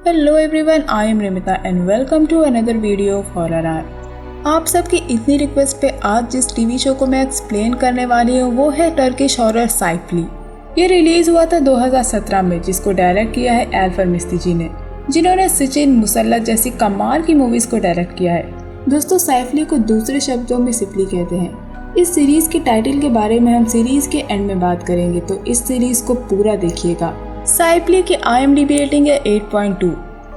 Hello everyone, I am Rimita and welcome to another video of horror art. आप सबकी इतनी request पे आज जिस टीवी शो को मैं एक्सप्लेन करने वाली हूँ वो है टर्किश हॉरर साइफली। ये रिलीज हुआ था 2017 में, जिसको डायरेक्ट किया है एल्फर मिस्ती जी ने, जिन्होंने सिचिन, मुसल्लत जैसी कमाल की मूवीज को डायरेक्ट किया है। दोस्तों, साइफली को दूसरे शब्दों में सिपली कहते हैं। इस सीरीज के टाइटल के बारे में हम सीरीज के एंड में बात करेंगे, तो इस सीरीज को पूरा देखिएगा। साइफली की IMDb रेटिंग है 8.2।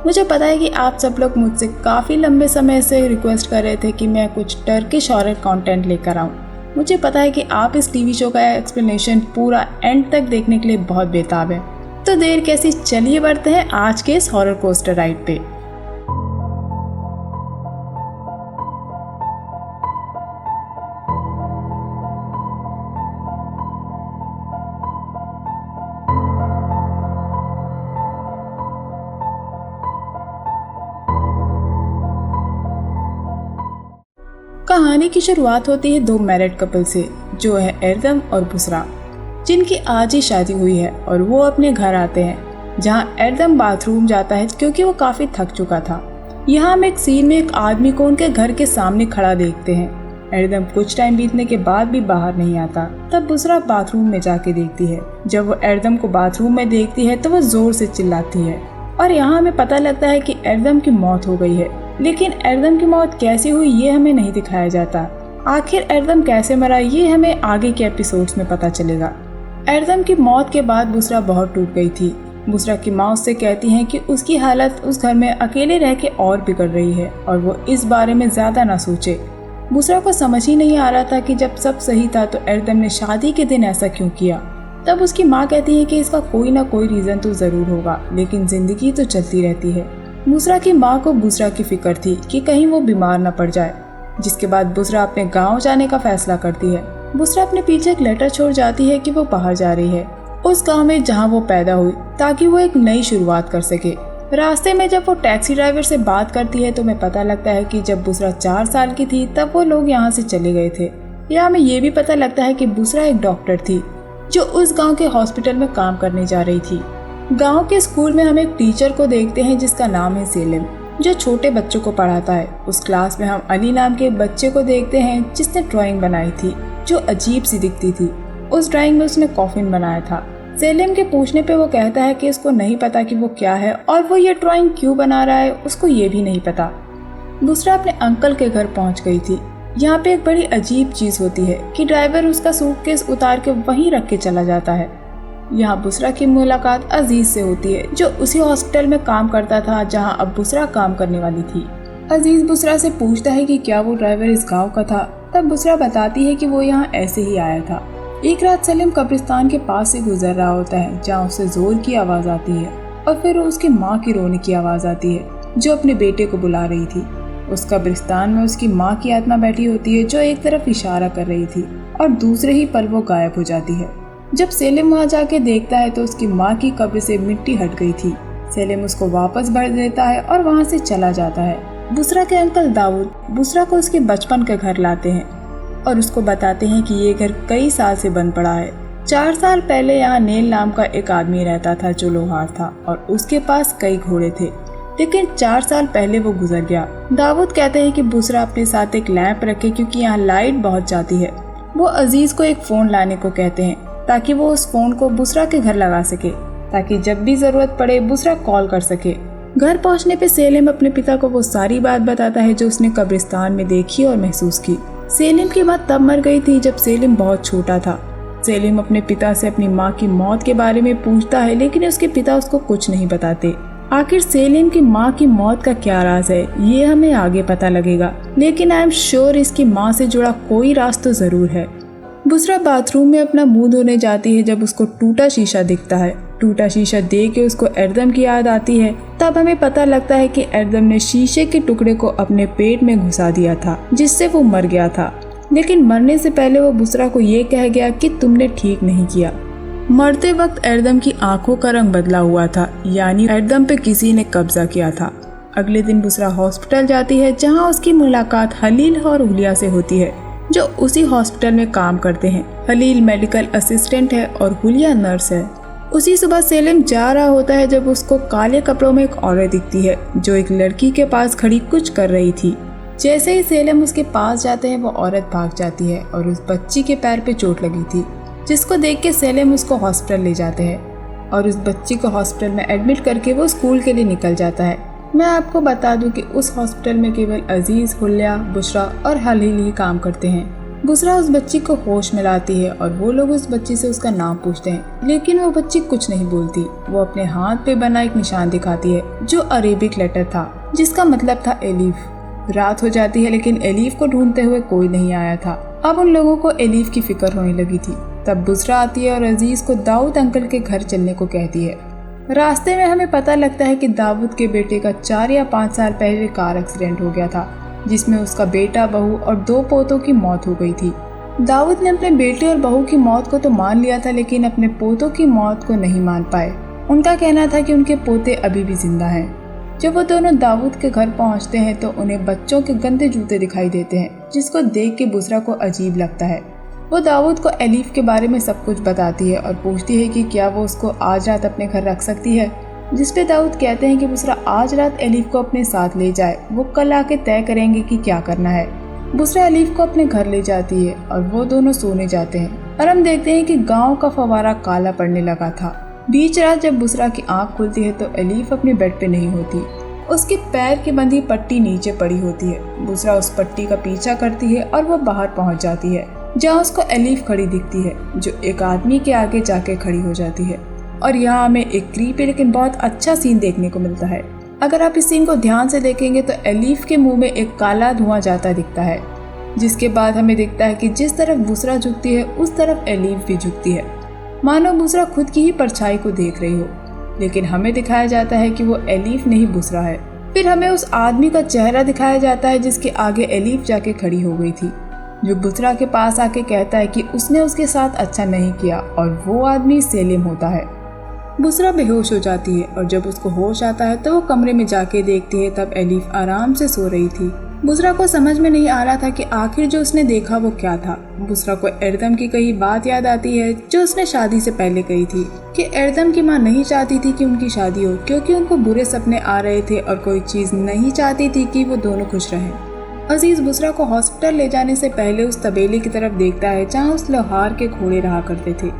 मुझे पता है कि आप सब लोग मुझसे काफ़ी लंबे समय से रिक्वेस्ट कर रहे थे कि मैं कुछ टर्किश हॉरर कंटेंट लेकर आऊँ। मुझे पता है कि आप इस टीवी शो का एक्सप्लेनेशन पूरा एंड तक देखने के लिए बहुत बेताब है। तो देर कैसी, चलिए बढ़ते हैं आज के इस हॉरर कोस्टर राइड पे। कहानी की शुरुआत होती है दो मैरिड कपल से, जो है एरदम और बुसरा, जिनकी आज ही शादी हुई है। और वो अपने घर आते हैं, जहां एरदम बाथरूम जाता है क्योंकि वो काफ़ी थक चुका था। यहाँ हम एक सीन में एक आदमी को उनके घर के सामने खड़ा देखते हैं। एरदम कुछ टाइम बीतने के बाद भी बाहर नहीं आता। तब बुसरा बाथरूम में जाके देखती है। जब वो एरदम को बाथरूम में देखती है तो वो जोर से चिल्लाती है, और यहाँ हमें पता लगता है कि एरदम की मौत हो गई है। लेकिन एरदम की मौत कैसे हुई ये हमें नहीं दिखाया जाता। आखिर एरदम कैसे मरा ये हमें आगे के एपिसोड्स में पता चलेगा। एरदम की मौत के बाद बुसरा बहुत टूट गई थी। बुसरा की माँ उससे कहती हैं कि उसकी हालत उस घर में अकेले रह के और बिगड़ रही है और वो इस बारे में ज़्यादा ना सोचे। बुसरा को समझ ही नहीं आ रहा था कि जब सब सही था तो एरदम ने शादी के दिन ऐसा क्यों किया। तब उसकी माँ कहती है कि इसका कोई ना कोई रीज़न तो ज़रूर होगा, लेकिन ज़िंदगी तो चलती रहती है। बुसरा की माँ को बुसरा की फिक्र थी कि कहीं वो बीमार न पड़ जाए, जिसके बाद बुसरा अपने गांव जाने का फैसला करती है। बुसरा अपने पीछे एक लेटर छोड़ जाती है कि वो बाहर जा रही है, उस गांव में जहां वो पैदा हुई, ताकि वो एक नई शुरुआत कर सके। रास्ते में जब वो टैक्सी ड्राइवर से बात करती है तो हमें पता लगता है कि जब बुसरा 4 साल की थी तब वो लोग यहाँ से चले गए थे। या हमें ये भी पता लगता है कि बुसरा एक डॉक्टर थी जो उस गाँव के हॉस्पिटल में काम करने जा रही थी। गांव के स्कूल में हम एक टीचर को देखते हैं जिसका नाम है सेलिम, जो छोटे बच्चों को पढ़ाता है। उस क्लास में हम अली नाम के बच्चे को देखते हैं जिसने ड्राइंग बनाई थी जो अजीब सी दिखती थी। उस ड्राइंग में उसने कॉफिन बनाया था। सेलिम के पूछने पे वो कहता है कि उसको नहीं पता कि वो क्या है और वो ये ड्राइंग क्यों बना रहा है, उसको ये भी नहीं पता। बुसरा अपने अंकल के घर पहुँच गई थी। यहाँ पे एक बड़ी अजीब चीज़ होती है कि ड्राइवर उसका सूटकेस उतार के वहीं रख के चला जाता है। यहाँ बुसरा की मुलाकात अजीज से होती है, जो उसी हॉस्पिटल में काम करता था जहाँ अब बुसरा काम करने वाली थी। अजीज बुसरा से पूछता है कि क्या वो ड्राइवर इस गांव का था। तब बुसरा बताती है कि वो यहाँ ऐसे ही आया था। एक रात सलीम कब्रिस्तान के पास से गुजर रहा होता है, जहाँ उसे जोर की आवाज़ आती है और फिर उसकी माँ की रोने की आवाज़ आती है, जो अपने बेटे को बुला रही थी। उस कब्रिस्तान में उसकी माँ की आत्मा बैठी होती है, जो एक तरफ इशारा कर रही थी और दूसरे ही पल वो गायब हो जाती है। जब सेलिम वहाँ जाके देखता है तो उसकी माँ की कब्र से मिट्टी हट गई थी। सेलिम उसको वापस भर देता है और वहाँ से चला जाता है। बुसरा के अंकल दाऊद बुसरा को उसके बचपन का घर लाते हैं और उसको बताते हैं कि ये घर कई साल से बंद पड़ा है। 4 साल पहले यहाँ नेल नाम का एक आदमी रहता था जो लोहार था और उसके पास कई घोड़े थे, लेकिन 4 साल पहले वो गुजर गया। दाऊद कहते हैं कि बुसरा अपने साथ एक लैंप रखे क्योंकि यहाँ लाइट बहुत जाती है। वो अजीज को एक फ़ोन लाने को कहते हैं ताकि वो उस फोन को बुसरा के घर लगा सके, ताकि जब भी जरूरत पड़े बुसरा कॉल कर सके। घर पहुंचने पे सेलिम अपने पिता को वो सारी बात बताता है जो उसने कब्रिस्तान में देखी और महसूस की। सेलिम की माँ तब मर गई थी जब सेलिम बहुत छोटा था। सेलिम अपने पिता से अपनी माँ की मौत के बारे में पूछता है, लेकिन उसके पिता उसको कुछ नहीं बताते। आखिर सेलिम की माँ की मौत का क्या राज है ये हमें आगे पता लगेगा, लेकिन आई एम श्योर इसकी माँ से जुड़ा कोई राज तो जरूर है। बुसरा बाथरूम में अपना मुंह धोने जाती है जब उसको टूटा शीशा दिखता है। टूटा शीशा देख के उसको एरदम की याद आती है। तब हमें पता लगता है कि एरदम ने शीशे के टुकड़े को अपने पेट में घुसा दिया था, जिससे वो मर गया था। लेकिन मरने से पहले वो बुसरा को ये कह गया कि तुमने ठीक नहीं किया। मरते वक्त एरदम की आंखों का रंग बदला हुआ था, यानी एरदम पे किसी ने कब्जा किया था। अगले दिन बुसरा हॉस्पिटल जाती है, जहाँ उसकी मुलाकात हलील और हुलिया से होती है, जो उसी हॉस्पिटल में काम करते हैं। हलील मेडिकल असिस्टेंट है और हुलिया नर्स है। उसी सुबह सेलिम जा रहा होता है जब उसको काले कपड़ों में एक औरत दिखती है जो एक लड़की के पास खड़ी कुछ कर रही थी। जैसे ही सेलिम उसके पास जाते हैं वो औरत भाग जाती है और उस बच्ची के पैर पे चोट लगी थी, जिसको देख के सेलिम उसको हॉस्पिटल ले जाते हैं और उस बच्ची को हॉस्पिटल में एडमिट करके वो स्कूल के लिए निकल जाता है। मैं आपको बता दूं कि उस हॉस्पिटल में केवल अजीज, हुलिया, बुशरा और हलील ही काम करते हैं। बुशरा उस बच्ची को होश में लाती है और वो लोग उस बच्ची से उसका नाम पूछते हैं, लेकिन वो बच्ची कुछ नहीं बोलती। वो अपने हाथ पे बना एक निशान दिखाती है जो अरेबिक लेटर था, जिसका मतलब था एलिफ। रात हो जाती है लेकिन एलिफ को ढूंढते हुए कोई नहीं आया था। अब उन लोगों को एलिफ की फिक्र होने लगी थी। तब बुशरा आती है और अजीज को दाऊद अंकल के घर चलने को कहती है। रास्ते में हमें पता लगता है कि दाऊद के बेटे का 4 या 5 साल पहले कार एक्सीडेंट हो गया था, जिसमें उसका बेटा, बहू और 2 पोतों की मौत हो गई थी। दाऊद ने अपने बेटे और बहू की मौत को तो मान लिया था, लेकिन अपने पोतों की मौत को नहीं मान पाए। उनका कहना था कि उनके पोते अभी भी जिंदा हैं। जब वो दोनों दाऊद के घर पहुंचते हैं तो उन्हें बच्चों के गंदे जूते दिखाई देते हैं, जिसको देख के बुशरा को अजीब लगता है। वो दाऊद को एलिफ के बारे में सब कुछ बताती है और पूछती है कि क्या वो उसको आज रात अपने घर रख सकती है, जिसपे दाऊद कहते हैं कि बुशरा आज रात एलिफ को अपने साथ ले जाए, वो कल आके तय करेंगे कि क्या करना है। बुशरा एलिफ को अपने घर ले जाती है और वो दोनों सोने जाते हैं और हम देखते हैं कि गांव का फवारा काला पड़ने लगा था। बीच रात जब बुशरा की आंख खुलती है तो एलिफ अपने बेड पे नहीं होती। उसके पैर की बंधी पट्टी नीचे पड़ी होती है। बुशरा उस पट्टी का पीछा करती है और वो बाहर पहुंच जाती है, जहाँ उसको एलिफ खड़ी दिखती है, जो एक आदमी के आगे जाके खड़ी हो जाती है। और यहाँ हमें एक क्रीपी लेकिन बहुत अच्छा सीन देखने को मिलता है। अगर आप इस सीन को ध्यान से देखेंगे तो एलिफ के मुंह में एक काला धुआं जाता दिखता है, जिसके बाद हमें दिखता है कि जिस तरफ बुशरा झुकती है उस तरफ एलिफ भी झुकती है, मानो बुशरा खुद की ही परछाई को देख रही हो। लेकिन हमें दिखाया जाता है कि वो एलिफ नहीं बुशरा है। फिर हमें उस आदमी का चेहरा दिखाया जाता है जिसके आगे एलिफ जाके खड़ी हो गई थी, जो बुशरा के पास आके कहता है कि उसने उसके साथ अच्छा नहीं किया, और वो आदमी सेलिम होता है। बुशरा बेहोश हो जाती है और जब उसको होश आता है तो वो कमरे में जाके देखती है, तब एलिफ आराम से सो रही थी। बुशरा को समझ में नहीं आ रहा था कि आखिर जो उसने देखा वो क्या था। बुशरा को एरदम की कही बात याद आती है जो उसने शादी से पहले कही थी कि एरदम की माँ नहीं चाहती थी कि उनकी शादी हो, क्योंकि उनको बुरे सपने आ रहे थे और कोई चीज नहीं चाहती थी कि वो दोनों खुश रहें। अजीज बुशरा को हॉस्पिटल ले जाने से पहले उस तबेले की तरफ देखता है जहाँ उस लोहार के घोड़े रहा करते थे।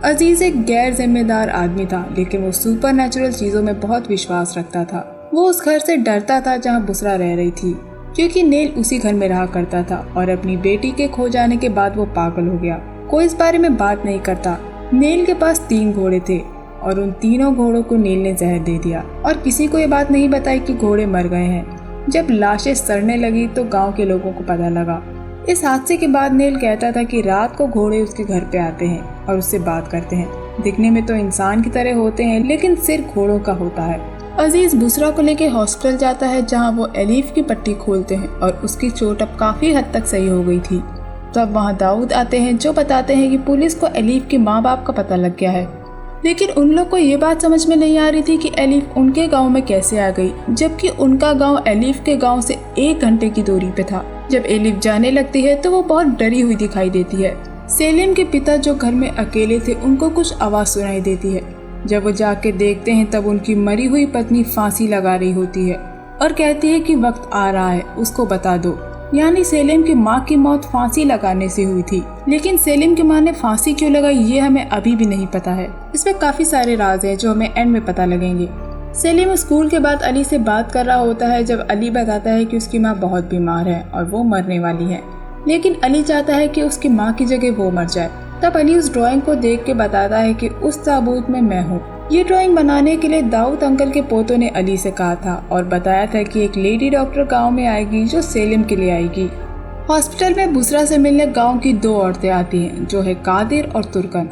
अजीज एक गैर जिम्मेदार आदमी था, लेकिन वो सुपर नेचुरल चीजों में बहुत विश्वास रखता था। वो उस घर से डरता था जहाँ बुशरा रह रही थी, क्योंकि नेल उसी घर में रहा करता था और अपनी बेटी के खो जाने के बाद वो पागल हो गया। कोई इस बारे में बात नहीं करता। नेल के पास 3 घोड़े थे और उन तीनों घोड़ों को नेल ने जहर दे दिया और किसी को ये बात नहीं बताई कि घोड़े मर गए हैं। जब लाशें सड़ने लगी तो गांव के लोगों को पता लगा। इस हादसे के बाद नेल कहता था कि रात को घोड़े उसके घर पे आते हैं और उससे बात करते हैं। दिखने में तो इंसान की तरह होते हैं, लेकिन सिर घोड़ों का होता है। अजीज बुशरा को लेके हॉस्पिटल जाता है जहां वो एलिफ की पट्टी खोलते हैं और उसकी चोट अब काफी हद तक सही हो गई थी। तब वहां दाऊद आते हैं जो बताते हैं कि पुलिस को एलिफ के माँ बाप का पता लग गया है, लेकिन उन लोग को ये बात समझ में नहीं आ रही थी कि एलिफ उनके गांव में कैसे आ गई, जबकि उनका गांव एलिफ के गांव से 1 घंटे की दूरी पे था। जब एलिफ जाने लगती है तो वो बहुत डरी हुई दिखाई देती है। सेलिम के पिता जो घर में अकेले थे उनको कुछ आवाज सुनाई देती है। जब वो जाके देखते हैं तब उनकी मरी हुई पत्नी फांसी लगा रही होती है और कहती है कि वक्त आ रहा है, उसको बता दो। यानी सेलिम की माँ की मौत फांसी लगाने से हुई थी, लेकिन सेलिम की माँ ने फांसी क्यों लगाई ये हमें अभी भी नहीं पता है। इसमें काफी सारे राज हैं जो हमें एंड में पता लगेंगे। सेलिम स्कूल के बाद अली से बात कर रहा होता है जब अली बताता है कि उसकी माँ बहुत बीमार है और वो मरने वाली है, लेकिन अली चाहता है कि उसकी माँ की जगह वो मर जाए। तब अली उस ड्राइंग को देख के बताता है कि उस ताबूत में मैं हूँ। ये ड्राइंग बनाने के लिए दाऊद अंकल के पोतों ने अली से कहा था और बताया था कि एक लेडी डॉक्टर गांव में आएगी जो सेलिम के लिए आएगी। हॉस्पिटल में बुशरा से मिलने गांव की 2 औरतें आती हैं, जो है कादिर और तुर्कन।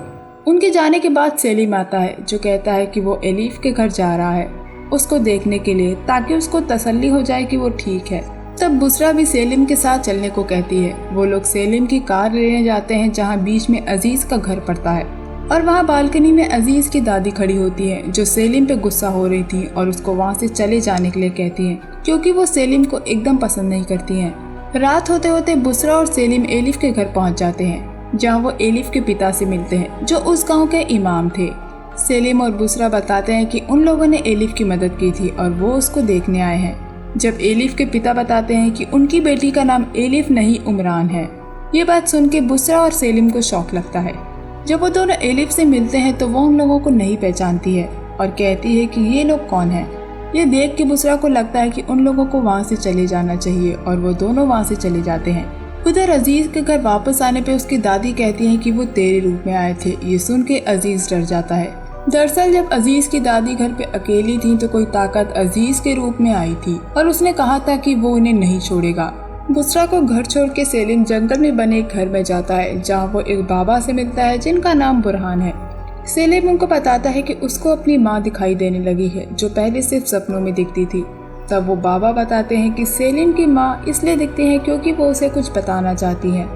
उनके जाने के बाद सेलिम आता है जो कहता है कि वो एलिफ के घर जा रहा है उसको देखने के लिए, ताकि उसको तसल्ली हो जाए कि वो ठीक है। तब बुशरा भी सेलिम के साथ चलने को कहती है। वो लोग सेलिम की कार लेने जाते हैं जहाँ बीच में अजीज का घर पड़ता है और वहाँ बालकनी में अजीज की दादी खड़ी होती है जो सेलिम पे गुस्सा हो रही थी और उसको वहाँ से चले जाने के लिए कहती हैं, क्योंकि वो सेलिम को एकदम पसंद नहीं करती हैं। रात होते होते बुशरा और सेलिम एलिफ के घर पहुँच जाते हैं जहाँ वो एलिफ के पिता से मिलते हैं जो उस गाँव के इमाम थे। सेलिम और बुसरा बताते हैं कि उन लोगों ने एलिफ की मदद की थी और वो उसको देखने आए हैं। जब एलिफ के पिता बताते हैं कि उनकी बेटी का नाम एलिफ नहीं उमरान है। ये बात सुन के बुसरा और सेलिम को शौक लगता है। जब वो दोनों एलिफ से मिलते हैं तो वो उन लोगों को नहीं पहचानती है और कहती है कि ये लोग कौन हैं। ये देख के बुसरा को लगता है कि उन लोगों को वहाँ से चले जाना चाहिए और वो दोनों वहाँ से चले जाते हैं। उधर अजीज के घर वापस आने पे उसकी दादी कहती है कि वो तेरे रूप में आए थे। ये सुन के अजीज डर जाता है। दरअसल जब अजीज की दादी घर पे अकेली थी तो कोई ताकत अजीज के रूप में आई थी और उसने कहा था कि वो उन्हें नहीं छोड़ेगा। बुसरा को घर छोड़ के सेलिम जंगल में बने एक घर में जाता है जहाँ वो एक बाबा से मिलता है जिनका नाम बुरहान है। सेलिम उनको बताता है कि उसको अपनी माँ दिखाई देने लगी है जो पहले सिर्फ सपनों में दिखती थी। तब वो बाबा बताते हैं कि सेलिम की माँ इसलिए दिखती है क्योंकि वो उसे कुछ बताना चाहती है।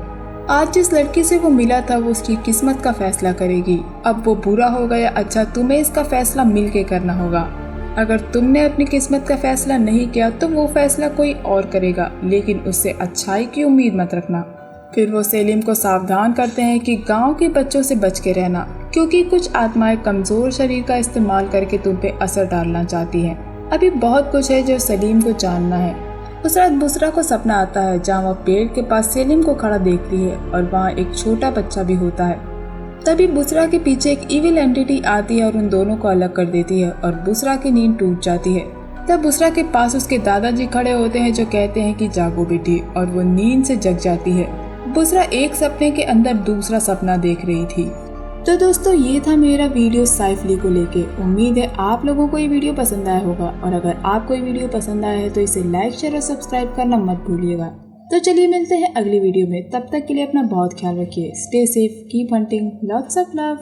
आज जिस लड़की से वो मिला था वो उसकी किस्मत का फैसला करेगी। अब वो बुरा होगा या अच्छा तुम्हें इसका फैसला मिल के करना होगा। अगर तुमने अपनी किस्मत का फैसला नहीं किया तो वो फैसला कोई और करेगा, लेकिन उससे अच्छाई की उम्मीद मत रखना। फिर वो सेलिम को सावधान करते हैं कि गांव के बच्चों से बच के रहना क्योंकि कुछ आत्माएं कमजोर शरीर का इस्तेमाल करके तुम पे असर डालना चाहती हैं। अभी बहुत कुछ है जो सलीम को जानना है। उस रात बुसरा को सपना आता है जहाँ वह पेड़ के पास सेलिम को खड़ा देखती है और वहाँ एक छोटा बच्चा भी होता है। तभी बुसरा के पीछे एक इविल एंटिटी आती है और उन दोनों को अलग कर देती है और बुसरा की नींद टूट जाती है। तब बुसरा के पास उसके दादाजी खड़े होते हैं जो कहते हैं कि जागो बेटी, और वो नींद से जग जाती है। बुसरा एक सपने के अंदर दूसरा सपना देख रही थी। तो दोस्तों ये था मेरा वीडियो साइफली को लेके। उम्मीद है आप लोगों को ये वीडियो पसंद आया होगा और अगर आपको ये वीडियो पसंद आया है तो इसे लाइक शेयर और सब्सक्राइब करना मत भूलिएगा। तो चलिए मिलते हैं अगली वीडियो में। तब तक के लिए अपना बहुत ख्याल रखिए। Stay safe, keep hunting, lots of love.